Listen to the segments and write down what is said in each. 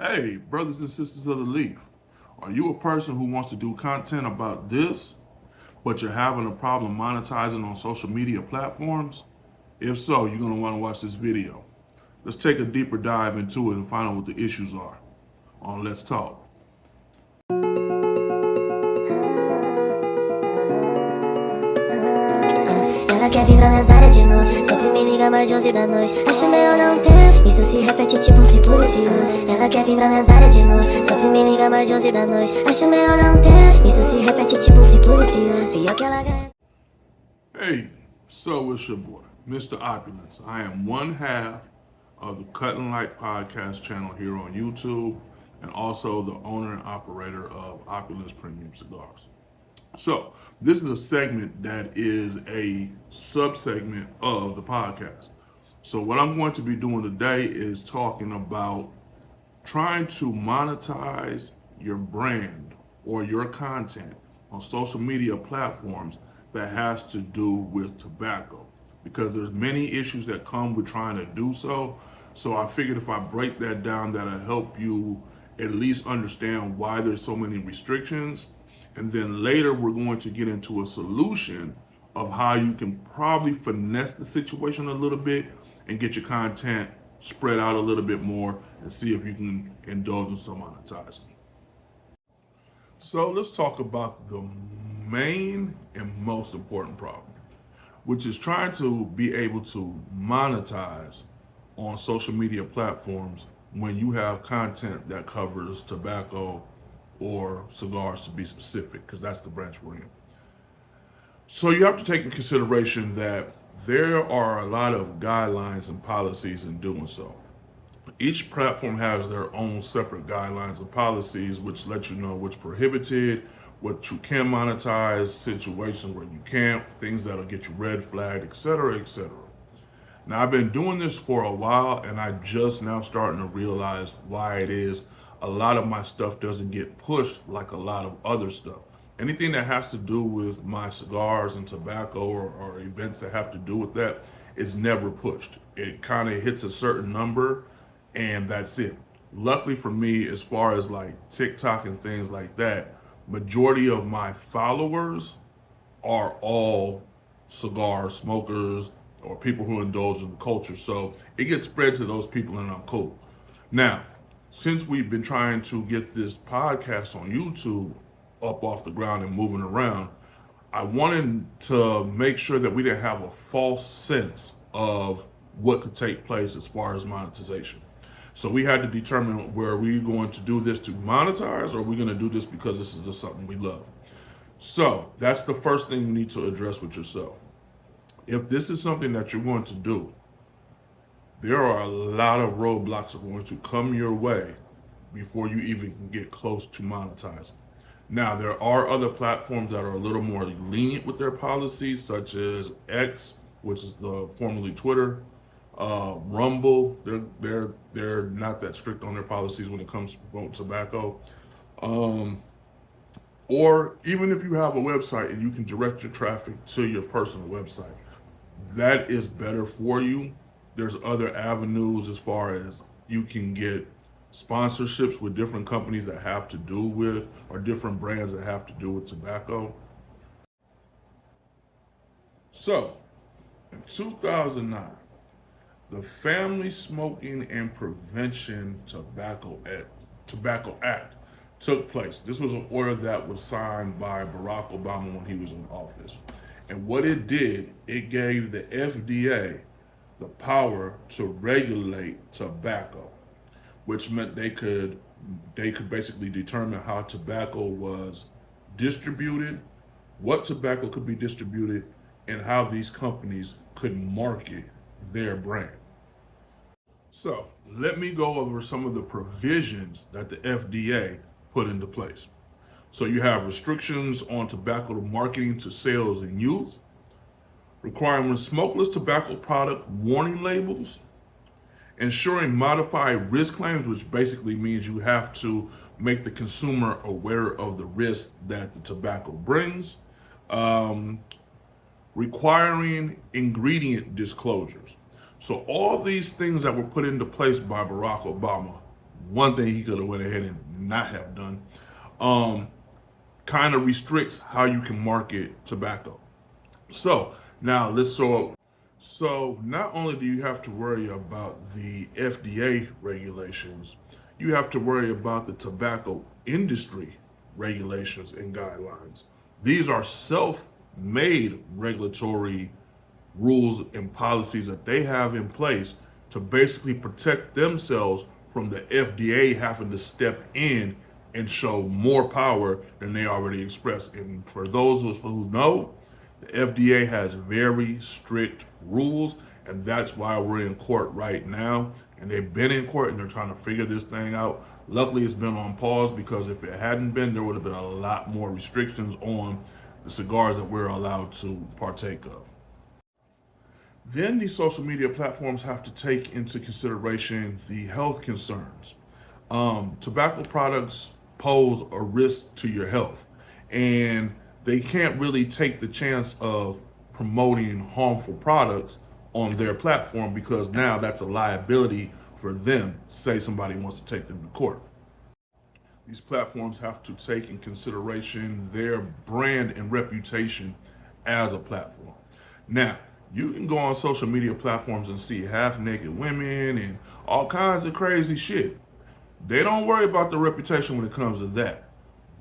Hey, brothers and sisters of the Leaf, are you a person who wants to do content about this, but you're having a problem monetizing on social media platforms? If so, you're going to want to watch this video. Let's take a deeper dive into it and find out what the issues are on Let's Talk. Ela quer vir pra minhas áreas de novo. Sempre me liga mais de 11 da noite. Acho melhor não ter. Isso se repete tipo um ciclo vicioso. Ela quer vir pra minhas áreas de novo. Sempre me liga mais de 11 da noite. Acho melhor não ter. Isso se repete tipo um ciclo vicioso. Pior que ela ganha. Hey, so it's your boy, Mr. Opulence. I am one half of the Cut and Light podcast channel here on YouTube and also the owner and operator of Opulence Premium Cigars. So, this is a segment that is a subsegment of the podcast. So, what I'm going to be doing today is talking about trying to monetize your brand or your content on social media platforms that has to do with tobacco, because there's many issues that come with trying to do so. So I figured if I break that down, that'll help you at least understand why there's so many restrictions. And then later we're going to get into a solution of how you can probably finesse the situation a little bit and get your content spread out a little bit more and see if you can indulge in some monetizing. So let's talk about the main and most important problem, which is trying to be able to monetize on social media platforms when you have content that covers tobacco or cigars, to be specific, because that's the branch we're in. So you have to take in consideration that there are a lot of guidelines and policies in doing so. Each platform has their own separate guidelines and policies, which let you know what's prohibited, what you can monetize, situations where you can't, things that'll get you red flagged, etc., etc. Now, I've been doing this for a while, and I just now starting to realize why it is a lot of my stuff doesn't get pushed like a lot of other stuff. Anything that has to do with my cigars and tobacco or events that have to do with that is never pushed. It kind of hits a certain number and that's it. Luckily for me, as far as like TikTok and things like that, majority of my followers are all cigar smokers or people who indulge in the culture. So it gets spread to those people and I'm cool. Now, since we've been trying to get this podcast on YouTube up off the ground and moving around, I wanted to make sure that we didn't have a false sense of what could take place as far as monetization. So we had to determine, were we going to do this to monetize or are we going to do this because this is just something we love? So that's the first thing you need to address with yourself. If this is something that you're going to do, there are a lot of roadblocks that are going to come your way before you even can get close to monetizing. Now, there are other platforms that are a little more lenient with their policies, such as X, which is formerly Twitter, Rumble. They're not that strict on their policies when it comes to promoting tobacco. Or even if you have a website and you can direct your traffic to your personal website, that is better for you. There's other avenues as far as you can get sponsorships with different companies that have to do with, or different brands that have to do with tobacco. So, in 2009, the Family Smoking and Prevention Tobacco Act took place. This was an order that was signed by Barack Obama when he was in office. And what it did, it gave the FDA the power to regulate tobacco, which meant they could basically determine how tobacco was distributed, what tobacco could be distributed, and how these companies could market their brand. So let me go over some of the provisions that the FDA put into place. So you have restrictions on tobacco marketing to sales and youth, requiring smokeless tobacco product warning labels, ensuring modified risk claims, which basically means you have to make the consumer aware of the risk that the tobacco brings, requiring ingredient disclosures. So all these things that were put into place by Barack Obama, one thing he could have went ahead and not have done, kind of restricts how you can market tobacco. So now so not only do you have to worry about the FDA regulations, you have to worry about the tobacco industry regulations and guidelines. These are self-made regulatory rules and policies that they have in place to basically protect themselves from the FDA having to step in and show more power than they already express. And for those of us who know, the FDA has very strict rules, and that's why we're in court right now. And they've been in court and they're trying to figure this thing out. Luckily, it's been on pause because if it hadn't been, there would have been a lot more restrictions on the cigars that we're allowed to partake of. Then these social media platforms have to take into consideration the health concerns. Tobacco products pose a risk to your health, and they can't really take the chance of promoting harmful products on their platform because now that's a liability for them. Say somebody wants to take them to court. These platforms have to take in consideration their brand and reputation as a platform. Now, you can go on social media platforms and see half naked women and all kinds of crazy shit. They don't worry about the reputation when it comes to that.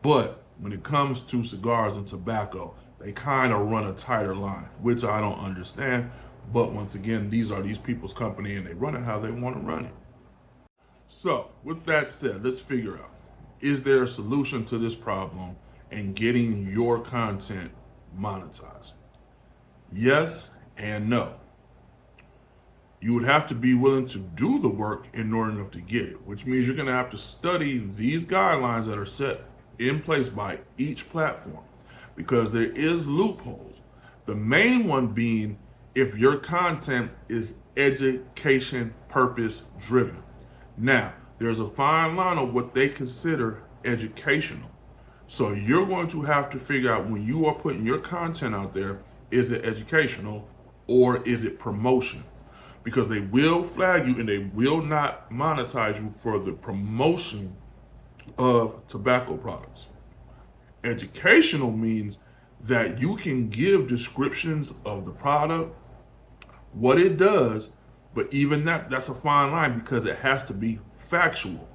But when it comes to cigars and tobacco, they kind of run a tighter line, which I don't understand. But once again, these are these people's company and they run it how they want to run it. So, with that said, let's figure out, is there a solution to this problem and getting your content monetized? Yes and no. You would have to be willing to do the work in order to get it, which means you're going to have to study these guidelines that are set in place by each platform because there is loopholes. The main one being if your content is education purpose driven. Now, there's a fine line of what they consider educational. So you're going to have to figure out when you are putting your content out there, is it educational or is it promotion? Because they will flag you and they will not monetize you for the promotion of tobacco products. Educational means that you can give descriptions of the product, what it does, but even that's a fine line because it has to be factual,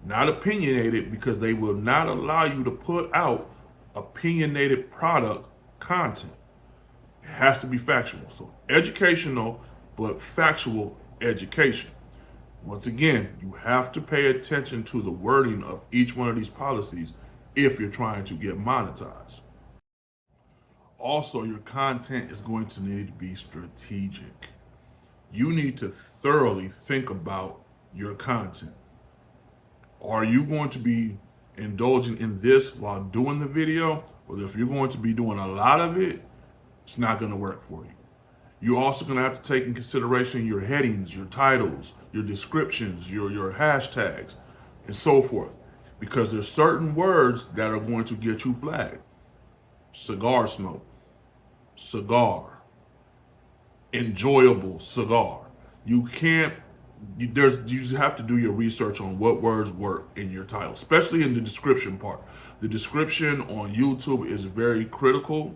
not opinionated, because they will not allow you to put out opinionated product content. It has to be factual. So educational, but factual education. Once again, you have to pay attention to the wording of each one of these policies if you're trying to get monetized. Also, your content is going to need to be strategic. You need to thoroughly think about your content. Are you going to be indulging in this while doing the video? Or if you're going to be doing a lot of it, it's not going to work for you. You're also going to have to take in consideration your headings, your titles, your descriptions, your hashtags, and so forth. Because there's certain words that are going to get you flagged. Cigar smoke, cigar, enjoyable cigar. You can't, you just have to do your research on what words work in your title, especially in the description part. The description on YouTube is very critical.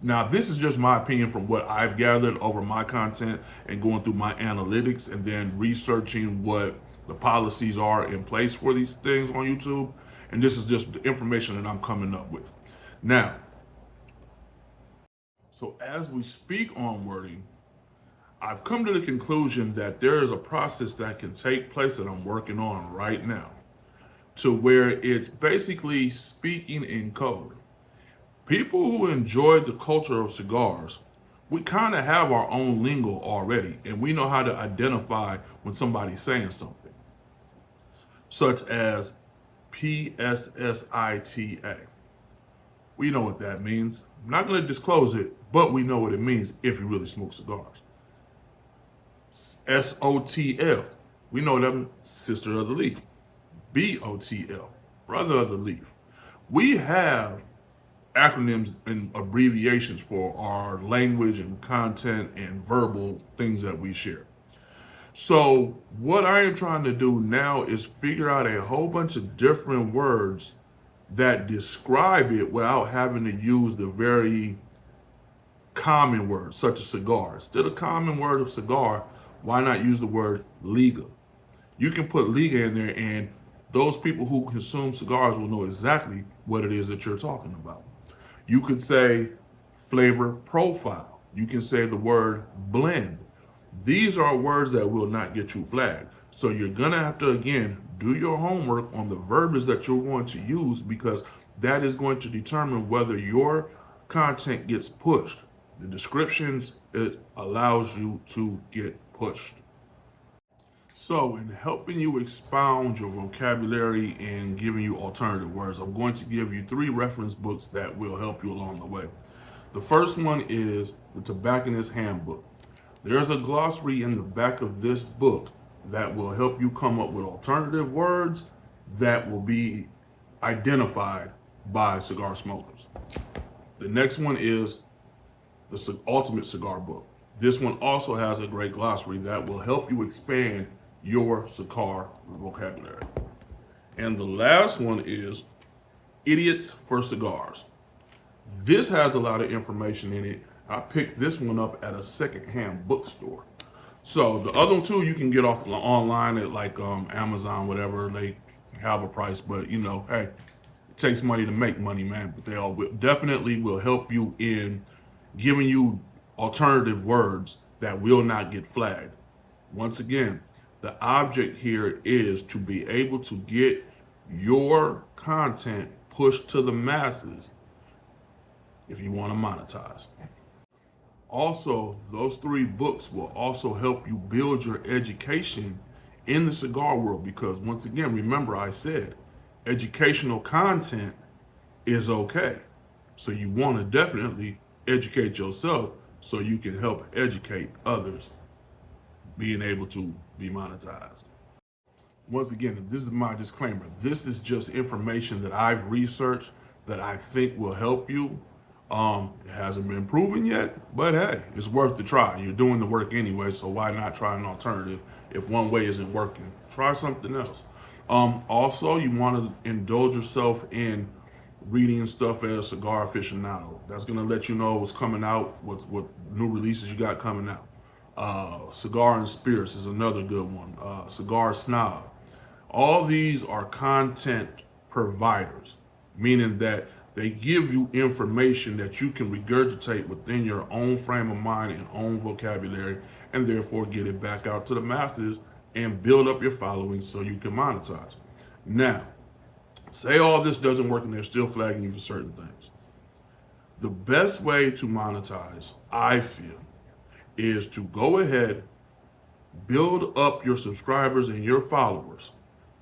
Now, this is just my opinion from what I've gathered over my content and going through my analytics and then researching what the policies are in place for these things on YouTube. And this is just the information that I'm coming up with. Now, so as we speak on wording, I've come to the conclusion that there is a process that can take place that I'm working on right now to where it's basically speaking in code. People who enjoy the culture of cigars, we kind of have our own lingo already, and we know how to identify when somebody's saying something, such as PSSITA. We know what that means. I'm not going to disclose it, but we know what it means if you really smoke cigars. SOTL, we know that sister of the leaf. BOTL, brother of the leaf. We have acronyms and abbreviations for our language and content and verbal things that we share. So what I am trying to do now is figure out a whole bunch of different words that describe it without having to use the very common words, such as cigar. Instead of common word of cigar, why not use the word liga? You can put liga in there, and those people who consume cigars will know exactly what it is that you're talking about. You could say flavor profile. You can say the word blend. These are words that will not get you flagged. So you're gonna have to again do your homework on the verbiage that you're going to use, because that is going to determine whether your content gets pushed. The descriptions, it allows you to get pushed. So, in helping you expound your vocabulary and giving you alternative words, I'm going to give you 3 reference books that will help you along the way. The first one is The Tobacconist Handbook. There's a glossary in the back of this book that will help you come up with alternative words that will be identified by cigar smokers. The next one is the Ultimate Cigar Book. This one also has a great glossary that will help you expand your cigar vocabulary. And the last one is Idiots for Cigars. This has a lot of information in it. I picked this one up at a secondhand bookstore. So the other two you can get off online at like Amazon, whatever. They have a price, but you know, hey, it takes money to make money, man. But they all definitely will help you in giving you alternative words that will not get flagged. Once again, the object here is to be able to get your content pushed to the masses if you want to monetize. Also, those 3 books will also help you build your education in the cigar world, because once again, remember I said educational content is okay. So you want to definitely educate yourself so you can help educate others being able to be monetized. Once again, this is my disclaimer. This is just information that I've researched that I think will help you. It hasn't been proven yet, but hey, it's worth the try. You're doing the work anyway, so why not try an alternative? If one way isn't working, try something else. Also, you want to indulge yourself in reading stuff as a cigar aficionado. That's gonna let you know what's coming out, what new releases you got coming out. Cigar and Spirits is another good one. Cigar Snob. All these are content providers, meaning that they give you information that you can regurgitate within your own frame of mind and own vocabulary, and therefore get it back out to the masses and build up your following so you can monetize. Now, say all this doesn't work and they're still flagging you for certain things. The best way to monetize, I feel, is to go ahead, build up your subscribers and your followers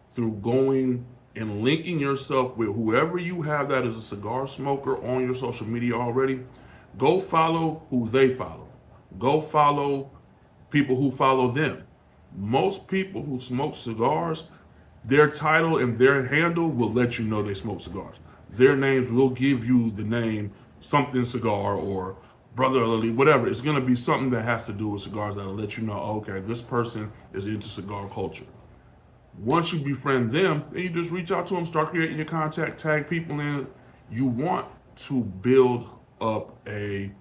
through going and linking yourself with whoever you have that is a cigar smoker on your social media already. Go follow who they follow. Go follow people who follow them. Most people who smoke cigars, their title and their handle will let you know they smoke cigars. Their names will give you the name something cigar or brotherly, whatever. It's going to be something that has to do with cigars that'll let you know, okay, this person is into cigar culture. Once you befriend them, then you just reach out to them, start creating your contact, tag people in. You want to build up a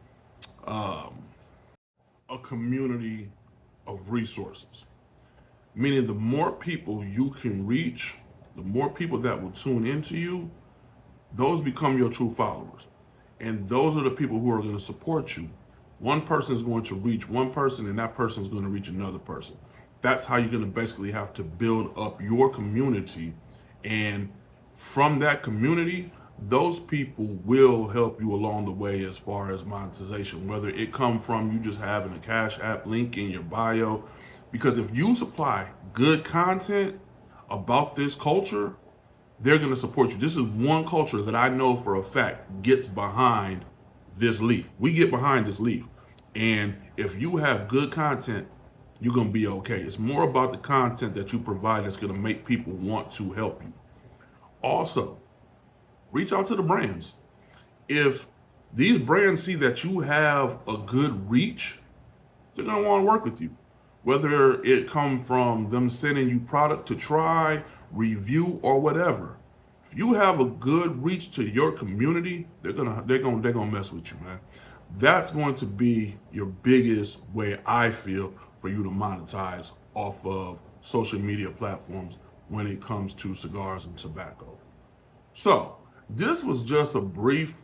community of resources. Meaning the more people you can reach, the more people that will tune into you, those become your true followers. And those are the people who are going to support you. One person is going to reach one person, and that person is going to reach another person. That's how you're going to basically have to build up your community. And from that community, those people will help you along the way as far as monetization, whether it come from you just having a Cash App link in your bio. Because if you supply good content about this culture, they're going to support you. This is one culture that I know for a fact gets behind this leaf. We get behind this leaf. And if you have good content, you're going to be okay. It's more about the content that you provide that's going to make people want to help you. Also, reach out to the brands. If these brands see that you have a good reach, they're going to want to work with you. whether it come from them sending you product to try, review, or whatever. If you have a good reach to your community, they're gonna mess with you, man. That's going to be your biggest way, I feel, for you to monetize off of social media platforms when it comes to cigars and tobacco. So this was just a brief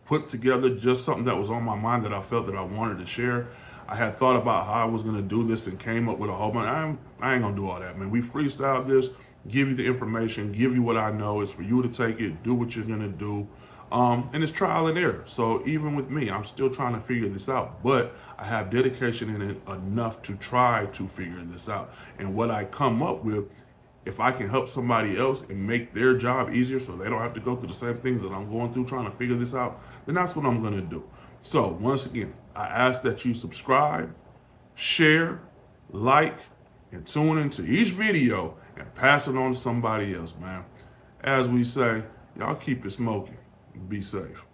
put together, just something that was on my mind that I felt that I wanted to share. I had thought about how I was gonna do this and came up with a whole bunch. I ain't gonna do all that, man. We freestyled this, give you the information, give you what I know. It's for you to take it, do what you're gonna do. And it's trial and error. So even with me, I'm still trying to figure this out, but I have dedication in it enough to try to figure this out. And what I come up with, if I can help somebody else and make their job easier so they don't have to go through the same things that I'm going through trying to figure this out, then that's what I'm going to do. So once again, I ask that you subscribe, share, like, and tune into each video and pass it on to somebody else, man. As we say, y'all keep it smoking. Be safe.